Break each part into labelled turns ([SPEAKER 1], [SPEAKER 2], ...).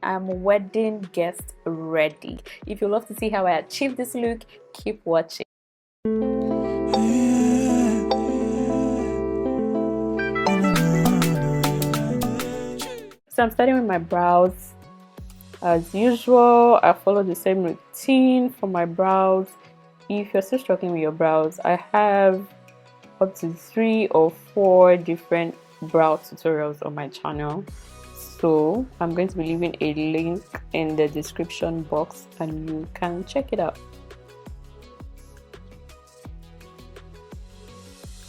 [SPEAKER 1] I'm wedding guest ready. If you love to see how I achieve this look, keep watching. So I'm starting with my brows. As usual, I follow the same routine for my brows. If you're still struggling with your brows, I have up to 3 or 4 different brow tutorials on my channel. So I'm going to be leaving a link in the description box and you can check it out.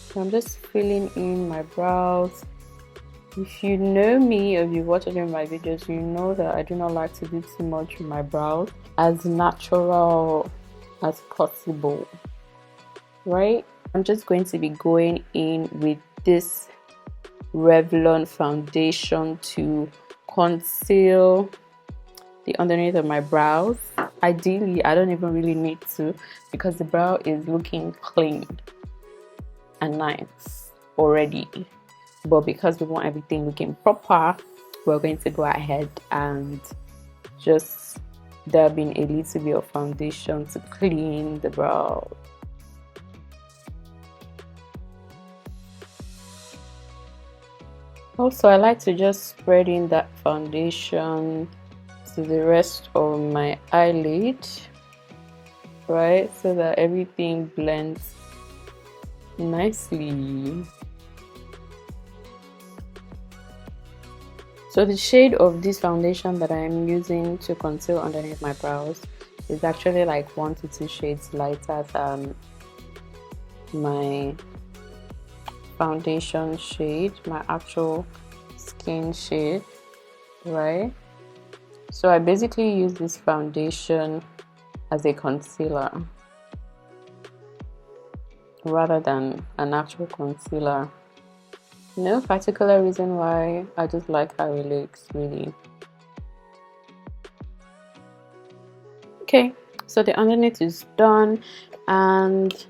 [SPEAKER 1] So I'm just filling in my brows. If you know me or if you've watched any of my videos, you know that I do not like to do too much with my brows. As natural as possible, right? I'm just going to be going in with this Revlon foundation to conceal the underneath of my brows. Ideally, I don't even really need to because the brow is looking clean and nice already. But because we want everything looking proper, we're going to go ahead and just dab in a little bit of foundation to clean the brow. Also, I like to just spread in that foundation to the rest of my eyelid, right, so that everything blends nicely. So the shade of this foundation that I'm using to conceal underneath my brows is actually like 1 to 2 shades lighter than my foundation shade, my actual skin shade, right? So I basically use this foundation as a concealer rather than an actual concealer. No particular reason why, I just like how it looks, really. Okay, so the underneath is done, and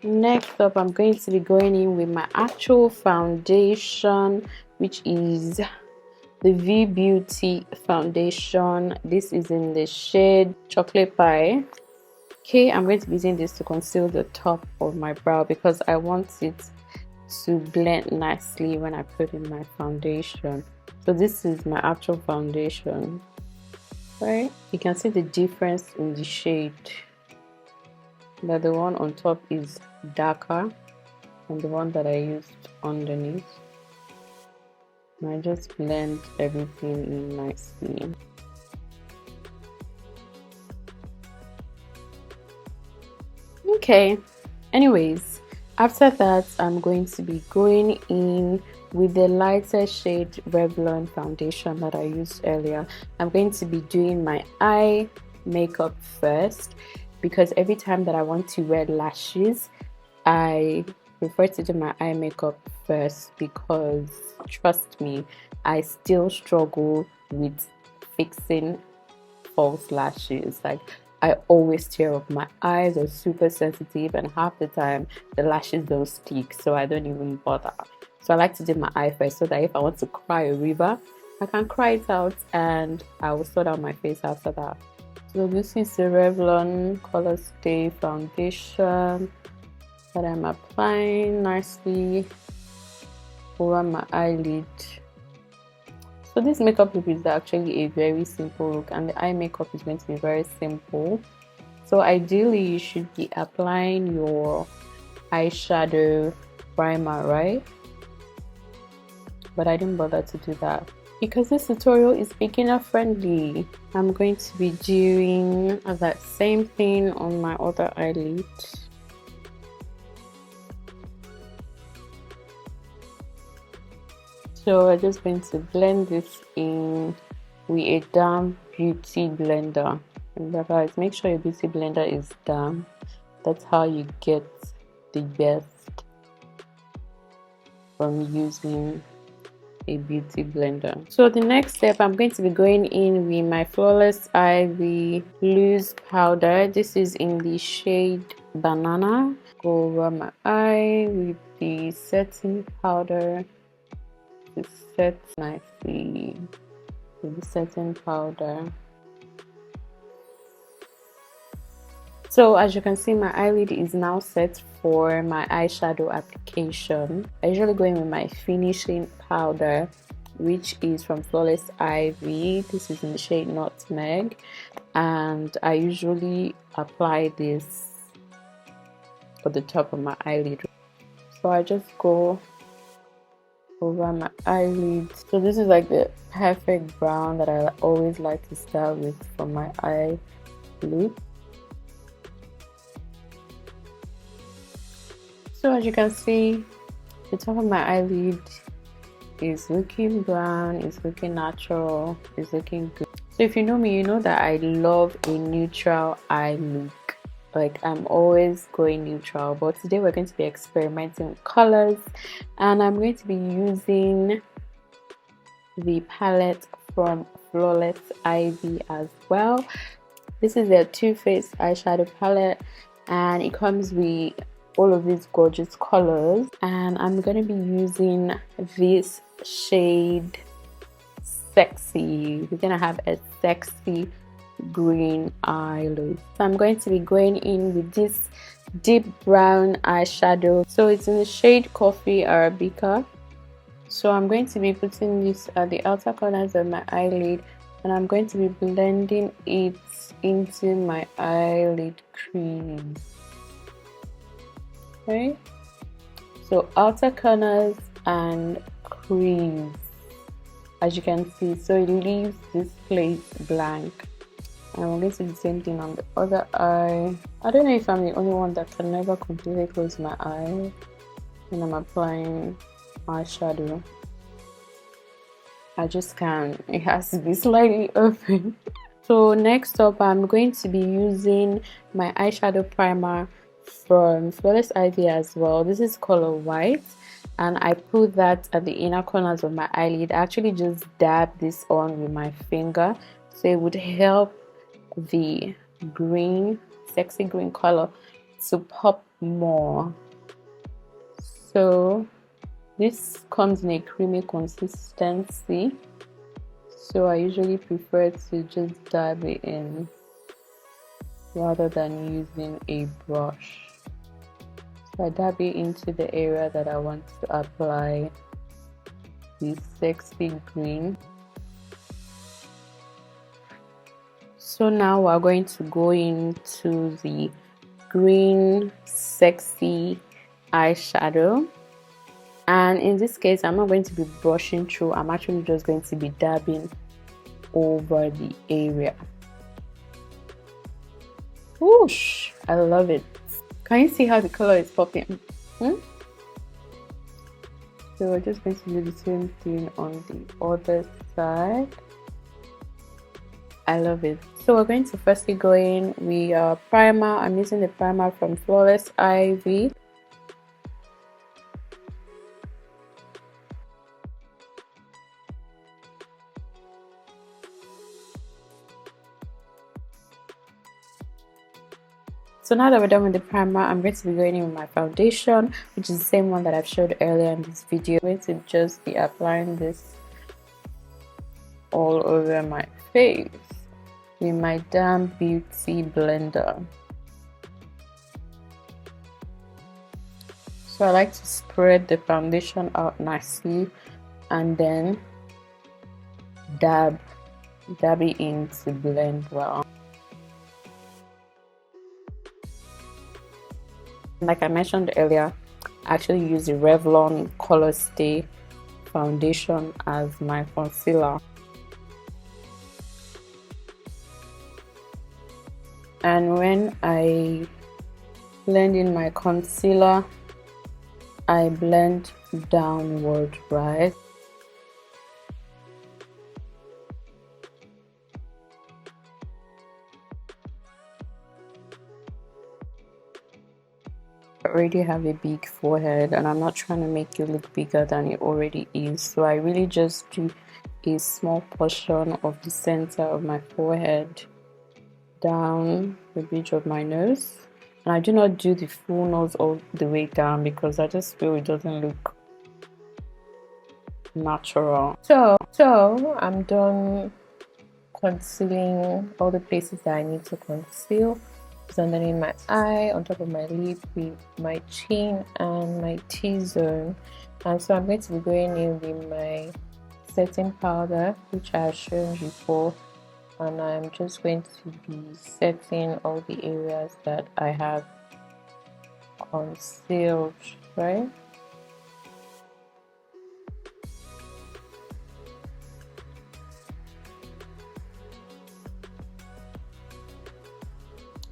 [SPEAKER 1] next up I'm going to be going in with my actual foundation, which is the V Beauty foundation. This is in the shade Chocolate Pie. Okay, I'm going to be using this to conceal the top of my brow because I want it to blend nicely when I put in my foundation. So this is my actual foundation, right? You can see the difference in the shade, that the one on top is darker than the one that I used underneath. And I just blend everything in nicely. Okay, anyways, after that I'm going to be going in with the lighter shade Revlon foundation that I used earlier. I'm going to be doing my eye makeup first because every time that I want to wear lashes, I prefer to do my eye makeup first because trust me, I still struggle with fixing false lashes. Like, I always tear up. My eyes are super sensitive and half the time the lashes don't stick, so I don't even bother. So I like to do my eye first so that if I want to cry a river, I can cry it out and I will sort out my face after that. So this is the Revlon Color Stay foundation that I'm applying nicely over my eyelid. So this makeup look is actually a very simple look, and the eye makeup is going to be very simple. So ideally you should be applying your eyeshadow primer, right? But I didn't bother to do that because this tutorial is beginner friendly. I'm going to be doing that same thing on my other eyelid. So I'm just going to blend this in with a damp beauty blender. Remember guys, make sure your beauty blender is damp. That's how you get the best from using a beauty blender. So the next step, I'm going to be going in with my Flawless Ivy loose powder. This is in the shade Banana. Go over my eye with the setting powder to set nicely with the setting powder. So as you can see, my eyelid is now set for my eyeshadow application. I usually go in with my finishing powder, which is from Flawless Ivy. This is in the shade Nutmeg, and I usually apply this for the top of my eyelid. So I just go over my eyelid. So this is like the perfect brown that I always like to start with for my eyelid. So as you can see, the top of my eyelid is looking brown, it's looking natural, it's looking good. So if you know me, you know that I love a neutral eye look. Like, I'm always going neutral, but today we're going to be experimenting with colors, and I'm going to be using the palette from Flawless Ivy as well. This is their Too Faced eyeshadow palette, and it comes with all of these gorgeous colors, and I'm going to be using this shade Sexy. We're going to have a sexy green eye look. So I'm going to be going in with this deep brown eyeshadow. So it's in the shade Coffee Arabica. So I'm going to be putting this at the outer corners of my eyelid, and I'm going to be blending it into my eyelid crease. Okay, so outer corners and crease, as you can see. So it leaves this place blank, and I'm going to do the same thing on the other eye. I don't know if I'm the only one that can never completely close my eye when I'm applying eyeshadow. I just can't. It has to be slightly open. So next up, I'm going to be using my eyeshadow primer from Flawless Ivy as well. This is color White, and I put that at the inner corners of my eyelid. I actually just dab this on with my finger, so it would help the green, sexy green color to pop more. So this comes in a creamy consistency, so I usually prefer to just dab it in rather than using a brush. So I dab it into the area that I want to apply the sexy green. So now we're going to go into the green sexy eyeshadow, and in this case I'm not going to be brushing through. I'm actually just going to be dabbing over the area. Whoosh! I love it. Can you see how the color is popping? So we're just going to do the same thing on the other side. I love it. So we're going to firstly go in with primer. I'm using the primer from Flawless Ivy. So now that we're done with the primer, I'm going to be going in with my foundation, which is the same one that I've showed earlier in this video. I'm going to just be applying this all over my face with my Damn Beauty blender. So I like to spread the foundation out nicely and then dab it in to blend well. Like I mentioned earlier, I actually use the Revlon Color Stay foundation as my concealer. And when I blend in my concealer, I blend downward, right? I already have a big forehead and I'm not trying to make it look bigger than it already is, so I really just do a small portion of the center of my forehead down the bridge of my nose, and I do not do the full nose all the way down because I just feel it doesn't look natural.
[SPEAKER 2] So I'm done concealing all the places that I need to conceal. It's underneath my eye, on top of my lip, with my chin and my T-zone. And so I'm going to be going in with my setting powder, which I have shown before, and I'm just going to be setting all the areas that I have concealed, right?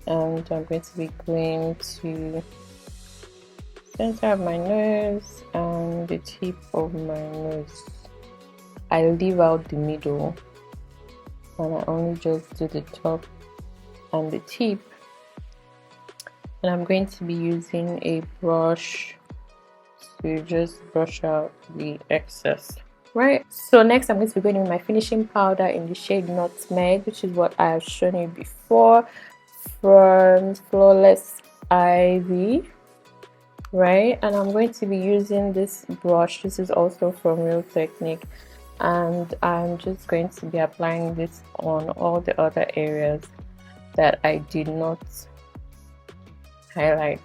[SPEAKER 2] And I'm going to be going to center of my nose and the tip of my nose. I leave out the middle and I only just do the top and the tip. And I'm going to be using a brush to just brush out the excess. Right, so next I'm going to be going in with my finishing powder in the shade Nutmeg, which is what I have shown you before, from Flawless Ivy. Right, and I'm going to be using this brush. This is also from Real Technique, and I'm just going to be applying this on all the other areas that I did not highlight.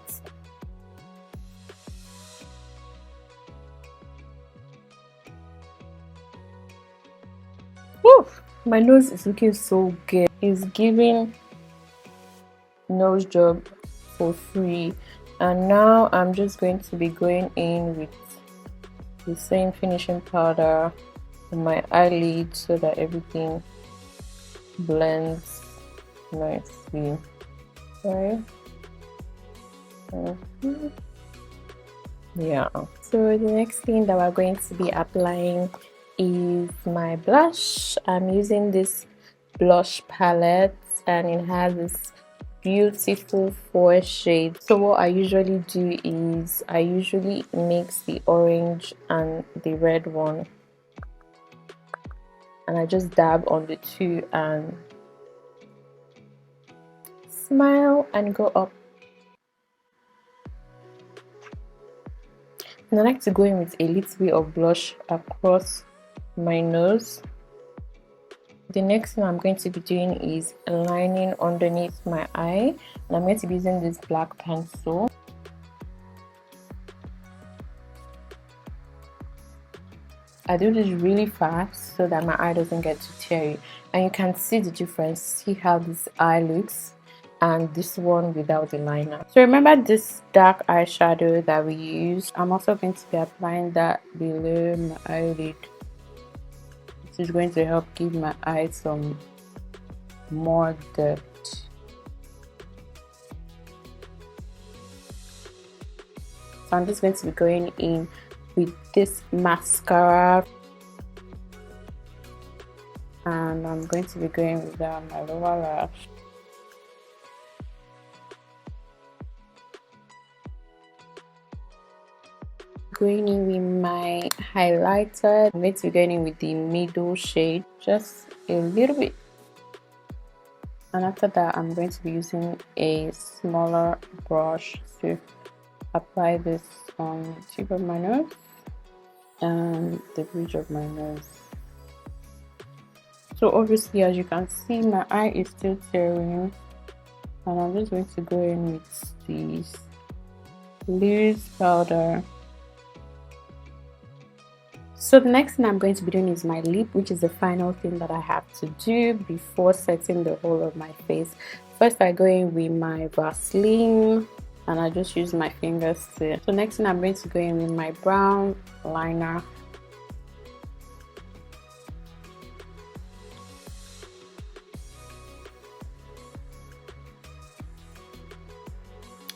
[SPEAKER 2] Woo! My nose is looking so good. It's giving nose job for free. And now I'm just going to be going in with the same finishing powder on my eyelid so that everything blends nicely. Right? Yeah. So the next thing that we're going to be applying is my blush. I'm using this blush palette and it has this beautiful 4 shades. So what I usually do is I usually mix the orange and the red one, and I just dab on the two and smile and go up. And I like to go in with a little bit of blush across my nose. The next thing I'm going to be doing is lining underneath my eye, and I'm going to be using this black pencil. I do this really fast so that my eye doesn't get too teary, and you can see the difference. See how this eye looks and this one without the liner. So remember this dark eyeshadow that we used? I'm also going to be applying that below my eyelid. This is going to help give my eye some more depth. So I'm just going to be going in with this mascara, and I'm going to be going with my lower lash. Going in with my highlighter. I'm going to be going in with the middle shade, just a little bit, and after that I'm going to be using a smaller brush to apply this on the tip of my nose and the bridge of my nose. So obviously, as you can see, my eye is still tearing, and I'm just going to go in with this loose powder. So the next thing I'm going to be doing is my lip, which is the final thing that I have to do before setting the whole of my face. First I go in with my Vaseline, and I just use my fingers to. So next thing I'm going to go in with my brown liner.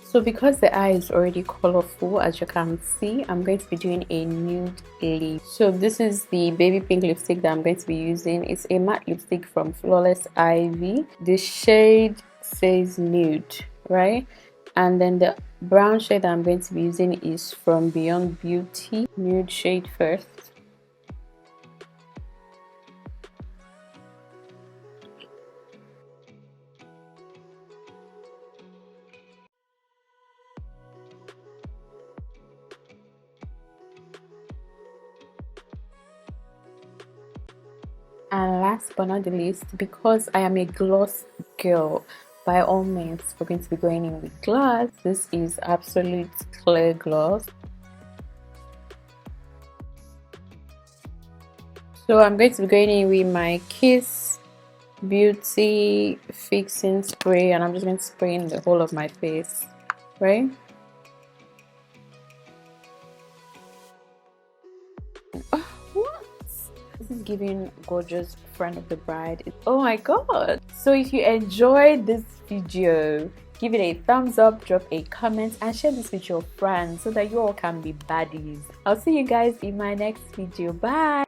[SPEAKER 2] So because the eye is already colorful, as you can see, I'm going to be doing a nude lip. So this is the baby pink lipstick that I'm going to be using. It's a matte lipstick from Flawless Ivy. The shade says nude, right? And then the brown shade that I'm going to be using is from Beyond Beauty, nude shade first.
[SPEAKER 1] And last but not the least, because I am a gloss girl, by all means, we're going to be going in with gloss. This is absolute clear gloss. So I'm going to be going in with my Kiss Beauty Fixing Spray, and I'm just going to spray in the whole of my face, right? What? This is giving gorgeous friend of the bride. Oh my god. So if you enjoyed this video, give it a thumbs up, drop a comment, and share this with your friends so that you all can be baddies. I'll see you guys in my next video. Bye.